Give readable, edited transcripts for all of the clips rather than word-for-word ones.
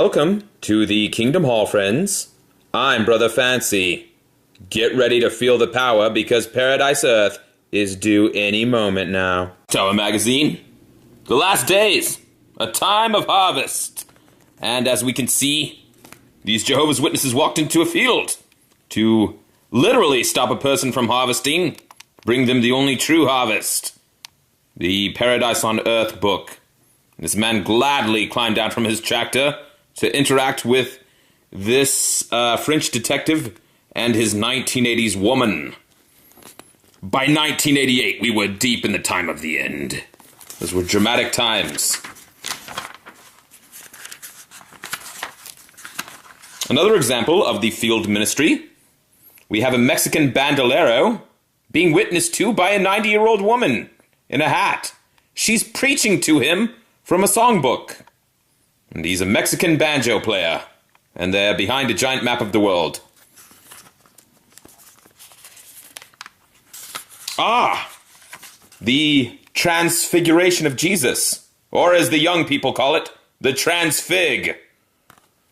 Welcome to the Kingdom Hall, friends. I'm Brother Fancy. Get ready to feel the power because Paradise Earth is due any moment now. Tower Magazine. The last days. A time of harvest. And as we can see, these Jehovah's Witnesses walked into a field to literally stop a person from harvesting, bring them the only true harvest. The Paradise on Earth book. This man gladly climbed down from his tractor to interact with this French detective and his 1980s woman. By 1988, we were deep in the time of the end. Those were dramatic times. Another example of the field ministry. We have a Mexican bandolero being witnessed to by a 90-year-old woman in a hat. She's preaching to him from a songbook. And he's a Mexican banjo player. And they're behind a giant map of the world. The Transfiguration of Jesus. Or as the young people call it, the Transfig.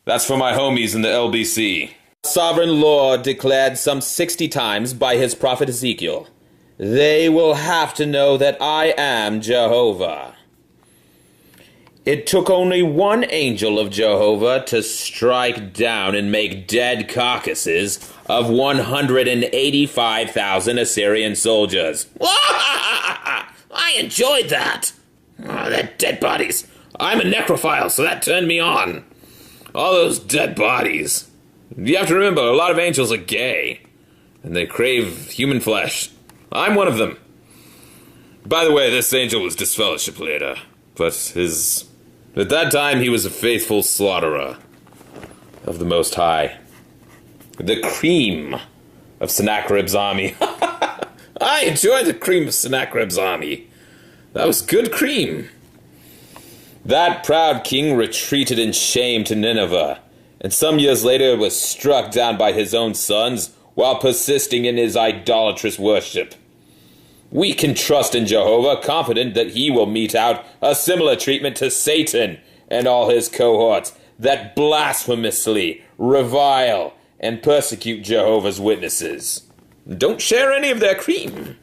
That's for my homies in the LBC. Sovereign Lord declared some 60 times by his prophet Ezekiel, "They will have to know that I am Jehovah." It took only one angel of Jehovah to strike down and make dead carcasses of 185,000 Assyrian soldiers. I enjoyed that. They're dead bodies. I'm a necrophile, so that turned me on. All those dead bodies. You have to remember, a lot of angels are gay, and they crave human flesh. I'm one of them. By the way, this angel was disfellowship later, but at that time he was a faithful slaughterer of the Most High. The cream of Sennacherib's army. I enjoyed the cream of Sennacherib's army. That was good cream. That proud king retreated in shame to Nineveh, and some years later was struck down by his own sons while persisting in his idolatrous worship. We can trust in Jehovah, confident that he will mete out a similar treatment to Satan and all his cohorts that blasphemously revile and persecute Jehovah's Witnesses. Don't share any of their cream.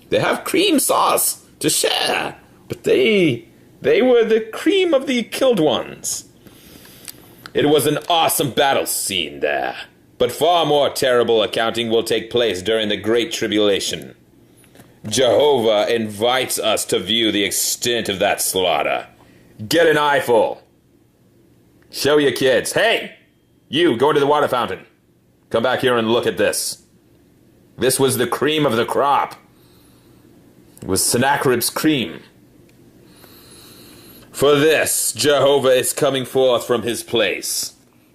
They have cream sauce to share, but they were the cream of the killed ones. It was an awesome battle scene there, but far more terrible accounting will take place during the Great Tribulation. Jehovah invites us to view the extent of that slaughter. Get an eyeful. Show your kids. Hey, you, go to the water fountain. Come back here and look at this. This was the cream of the crop. It was Sennacherib's cream. For this, Jehovah is coming forth from his place,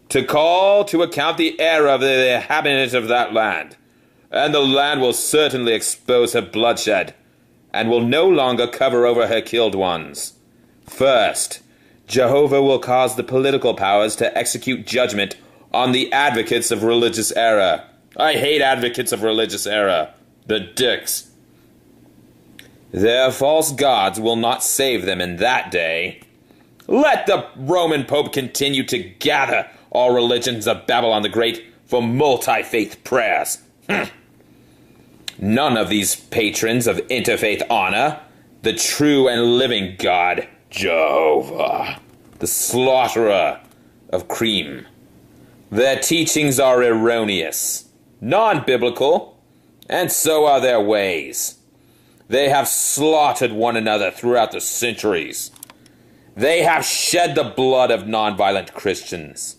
to call to account the error of the inhabitants of that land. And the land will certainly expose her bloodshed, and will no longer cover over her killed ones. First, Jehovah will cause the political powers to execute judgment on the advocates of religious error. I hate advocates of religious error. The dicks. Their false gods will not save them in that day. Let the Roman Pope continue to gather all religions of Babylon the Great for multi-faith prayers. None of these patrons of interfaith honor the true and living God, Jehovah, the slaughterer of cream. Their teachings are erroneous, non-biblical, and so are their ways. They have slaughtered one another throughout the centuries. They have shed the blood of nonviolent Christians.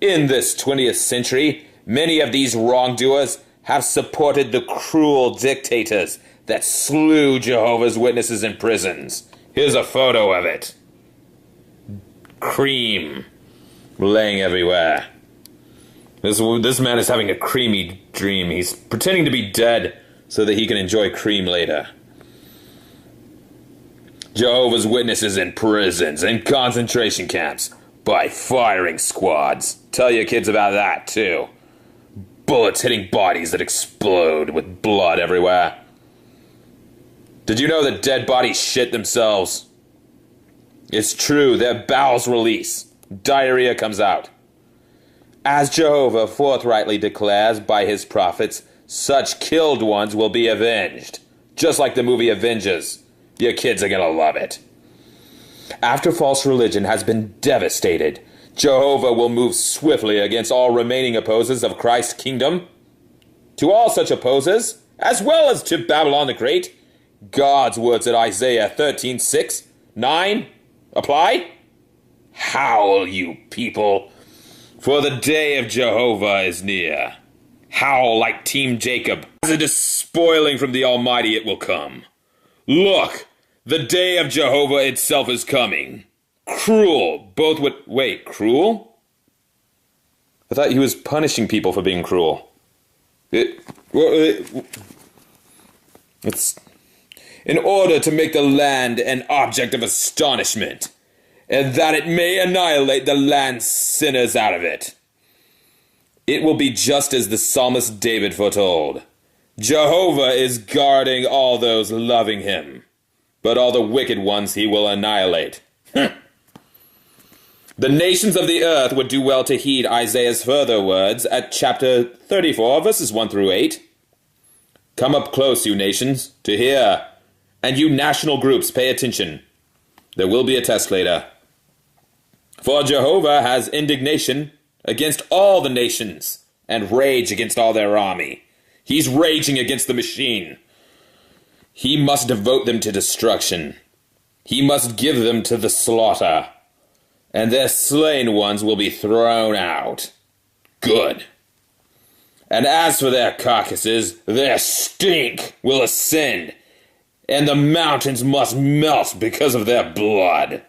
In this 20th century, many of these wrongdoers have supported the cruel dictators that slew Jehovah's Witnesses in prisons. Here's a photo of it. Cream laying everywhere. This man is having a creamy dream. He's pretending to be dead so that he can enjoy cream later. Jehovah's Witnesses in prisons and concentration camps by firing squads. Tell your kids about that, too. Bullets hitting bodies that explode with blood everywhere. Did you know that dead bodies shit themselves? It's true, their bowels release. diarrhea comes out. As Jehovah forthrightly declares by his prophets, such killed ones will be avenged. Just like the movie Avengers. Your kids are gonna love it. After false religion has been devastated, Jehovah will move swiftly against all remaining opposers of Christ's kingdom. To all such opposers, as well as to Babylon the Great, God's words at Isaiah 13:6, 9 apply. Howl, you people, for the day of Jehovah is near. Howl like Team Jacob. As it is spoiling from the Almighty, it will come. Look, the day of Jehovah itself is coming. Cruel, both with... Wait, cruel? I thought he was punishing people for being cruel. It's in order to make the land an object of astonishment, and that it may annihilate the land's sinners out of it. It will be just as the psalmist David foretold. Jehovah is guarding all those loving him, but all the wicked ones he will annihilate. The nations of the earth would do well to heed Isaiah's further words at chapter 34, verses 1 through 8. Come up close, you nations, to hear, and you national groups, pay attention. There will be a test later. For Jehovah has indignation against all the nations, and rage against all their army. He's raging against the machine. He must devote them to destruction. He must give them to the slaughter. And their slain ones will be thrown out. Good. And as for their carcasses, their stink will ascend, and the mountains must melt because of their blood.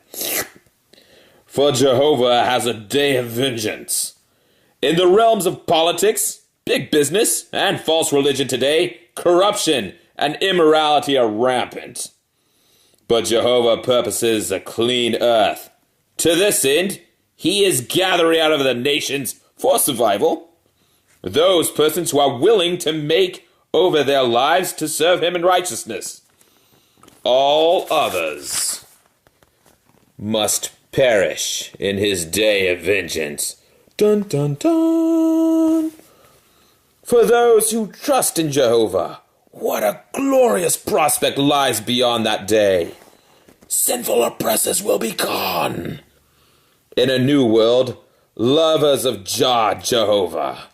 For Jehovah has a day of vengeance. In the realms of politics, big business, and false religion today, corruption and immorality are rampant. But Jehovah purposes a clean earth. To this end, he is gathering out of the nations for survival those persons who are willing to make over their lives to serve him in righteousness. All others must perish in his day of vengeance. Dun dun dun. For those who trust in Jehovah, what a glorious prospect lies beyond that day. Sinful oppressors will be gone. In a new world, lovers of Jah Jehovah.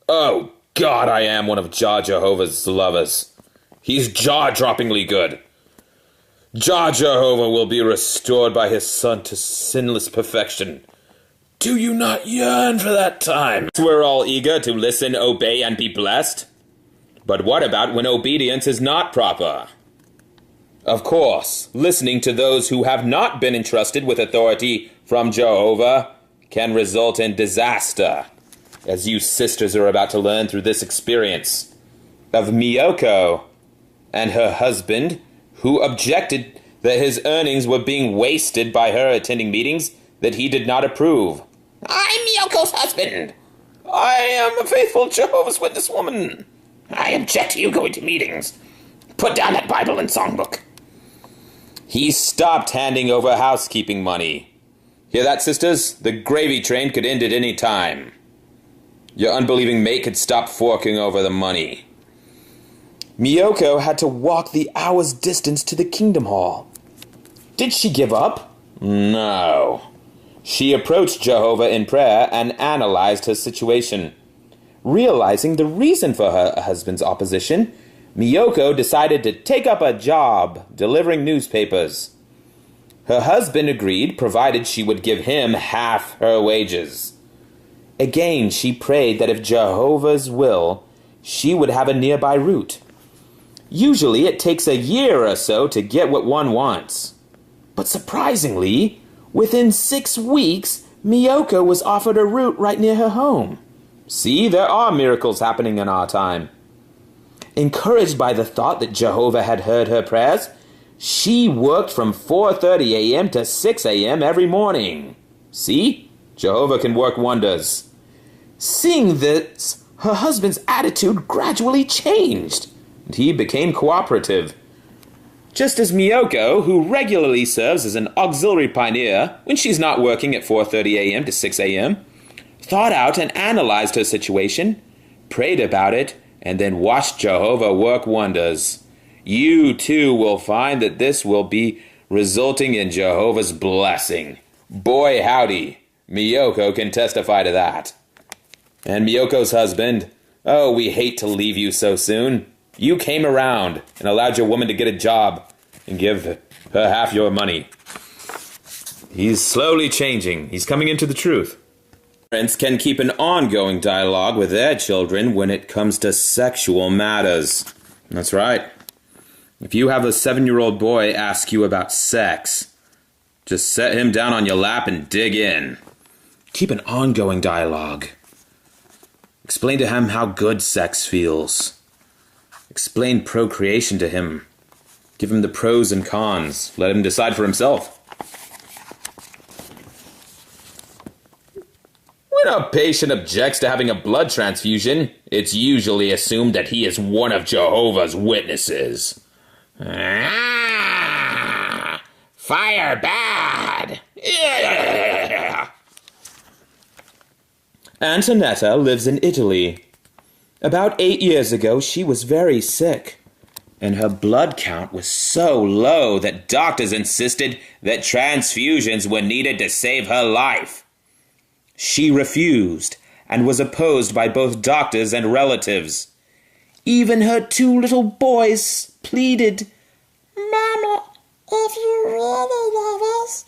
Oh, God, I am one of Jah Jehovah's lovers. He's jaw-droppingly good. Jah Jehovah will be restored by his Son to sinless perfection. Do you not yearn for that time? We're all eager to listen, obey, and be blessed. But what about when obedience is not proper? Of course, listening to those who have not been entrusted with authority from Jehovah can result in disaster, as you sisters are about to learn through this experience of Miyoko and her husband, who objected that his earnings were being wasted by her attending meetings that he did not approve. I'm Miyoko's husband. I am a faithful Jehovah's Witness woman. I object to you going to meetings. Put down that Bible and songbook. He stopped handing over housekeeping money. Hear that, sisters? The gravy train could end at any time. Your unbelieving mate could stop forking over the money. Miyoko had to walk the hour's distance to the Kingdom Hall. Did she give up? No. She approached Jehovah in prayer and analyzed her situation. Realizing the reason for her husband's opposition, Miyoko decided to take up a job delivering newspapers. Her husband agreed, provided she would give him half her wages. Again, she prayed that if Jehovah's will, she would have a nearby route. Usually, it takes a year or so to get what one wants. But surprisingly, within 6 weeks, Miyoko was offered a route right near her home. See, there are miracles happening in our time. Encouraged by the thought that Jehovah had heard her prayers, she worked from 4:30 a.m. to 6 a.m. every morning. See? Jehovah can work wonders. Seeing this, her husband's attitude gradually changed, and he became cooperative. Just as Miyoko, who regularly serves as an auxiliary pioneer when she's not working at 4:30 a.m. to 6 a.m., thought out and analyzed her situation, prayed about it, and then watched Jehovah work wonders. You too will find that this will be resulting in Jehovah's blessing. Boy howdy, Miyoko can testify to that. And Miyoko's husband, oh, we hate to leave you so soon. You came around and allowed your woman to get a job and give her half your money. He's slowly changing. He's coming into the truth. Parents can keep an ongoing dialogue with their children when it comes to sexual matters. That's right. If you have a 7-year-old boy ask you about sex, just set him down on your lap and dig in. Keep an ongoing dialogue. Explain to him how good sex feels. Explain procreation to him. Give him the pros and cons. Let him decide for himself. When a patient objects to having a blood transfusion, it's usually assumed that he is one of Jehovah's Witnesses. Ah, fire bad! Yeah. Antonetta lives in Italy. About 8 years ago, she was very sick, and her blood count was so low that doctors insisted that transfusions were needed to save her life. She refused and was opposed by both doctors and relatives. Even her 2 little boys pleaded, "Mama, if you really love us,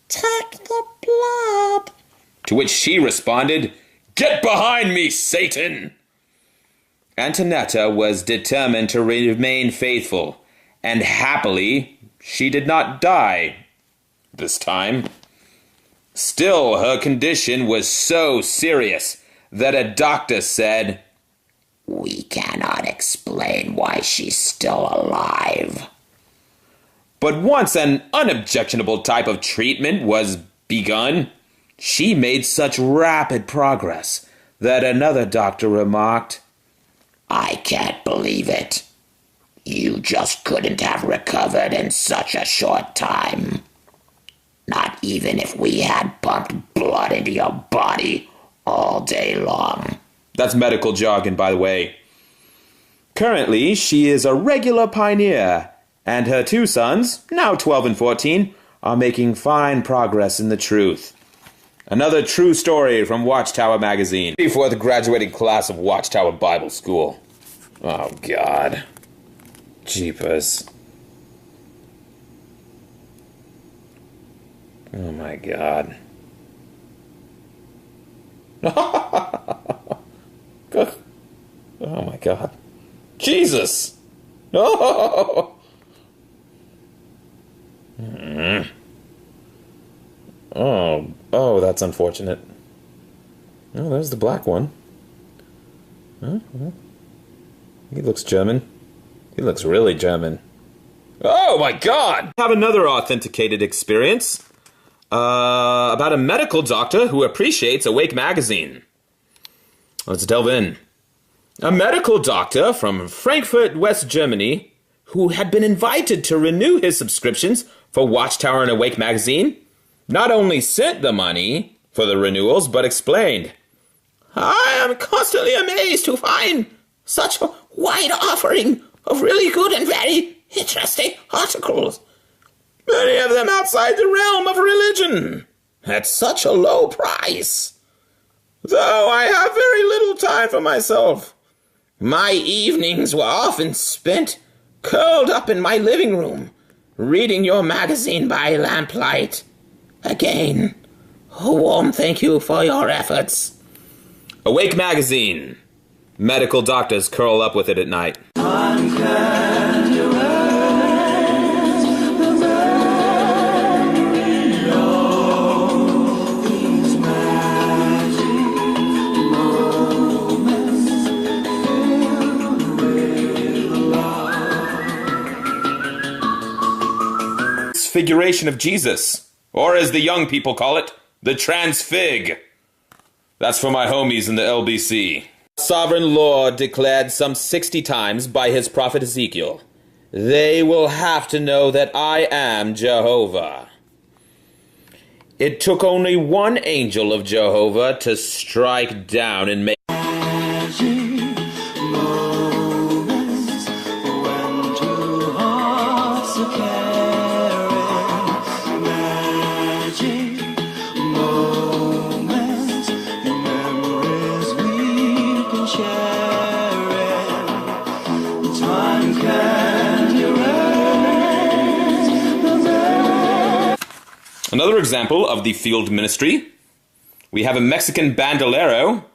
take the blood." To which she responded, "Get behind me, Satan!" Antonetta was determined to remain faithful, and happily she did not die this time. Still, her condition was so serious that a doctor said, "We cannot explain why she's still alive." But once an unobjectionable type of treatment was begun, she made such rapid progress that another doctor remarked, "I can't believe it. You just couldn't have recovered in such a short time. Not even if we had pumped blood into your body all day long." That's medical jargon, by the way. Currently, she is a regular pioneer, and her 2 sons, now 12 and 14, are making fine progress in the truth. Another true story from Watchtower magazine. Before the graduating class of Watchtower Bible School. Oh, God. Jeepers. Oh, my God. Oh, my God. Jesus! Oh! Oh, that's unfortunate. Oh, there's the black one. Huh? He looks German. He looks really German. Oh, my God! I have another authenticated experience. About a medical doctor who appreciates Awake magazine. Let's delve in. A medical doctor from Frankfurt, West Germany, who had been invited to renew his subscriptions for Watchtower and Awake magazine, not only sent the money for the renewals, but explained, "I am constantly amazed to find such a wide offering of really good and very interesting articles, many of them outside the realm of religion, at such a low price. Though I have very little time for myself, my evenings were often spent curled up in my living room, reading your magazine by lamplight. Again, a warm thank you for your efforts." Awake magazine. Medical doctors curl up with it at night. Figuration of Jesus, or as the young people call it, the transfig. That's for my homies in the LBC. Sovereign Lord declared some 60 times by his prophet Ezekiel they will have to know that I am Jehovah. It took only one angel of Jehovah to strike down and make moments when two hearts are caring. Magic moments and memories we can share. Time can erase the memories. Another example of the field ministry. We have a Mexican bandolero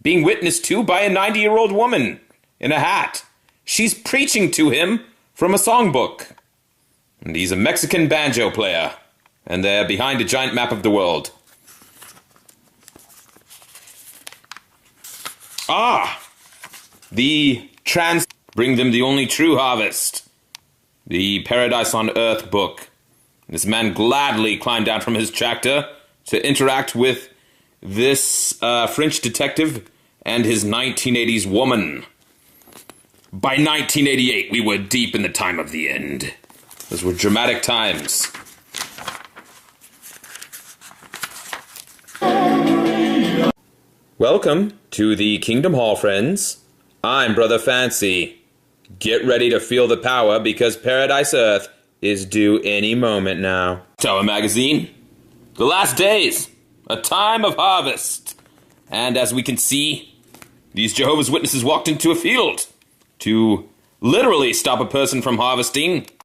being witnessed to by a 90-year-old woman in a hat. She's preaching to him from a songbook. And he's a Mexican banjo player. And they're behind a giant map of the world. The trans bring them the only true harvest. The Paradise on Earth book. This man gladly climbed down from his tractor to interact with this French detective and his 1980s woman. By 1988, we were deep in the time of the end. Those were dramatic times. Welcome to the Kingdom Hall, friends. I'm Brother Fancy. Get ready to feel the power because Paradise Earth is due any moment now. Tower Magazine. The last days. A time of harvest. And as we can see, these Jehovah's Witnesses walked into a field to literally stop a person from harvesting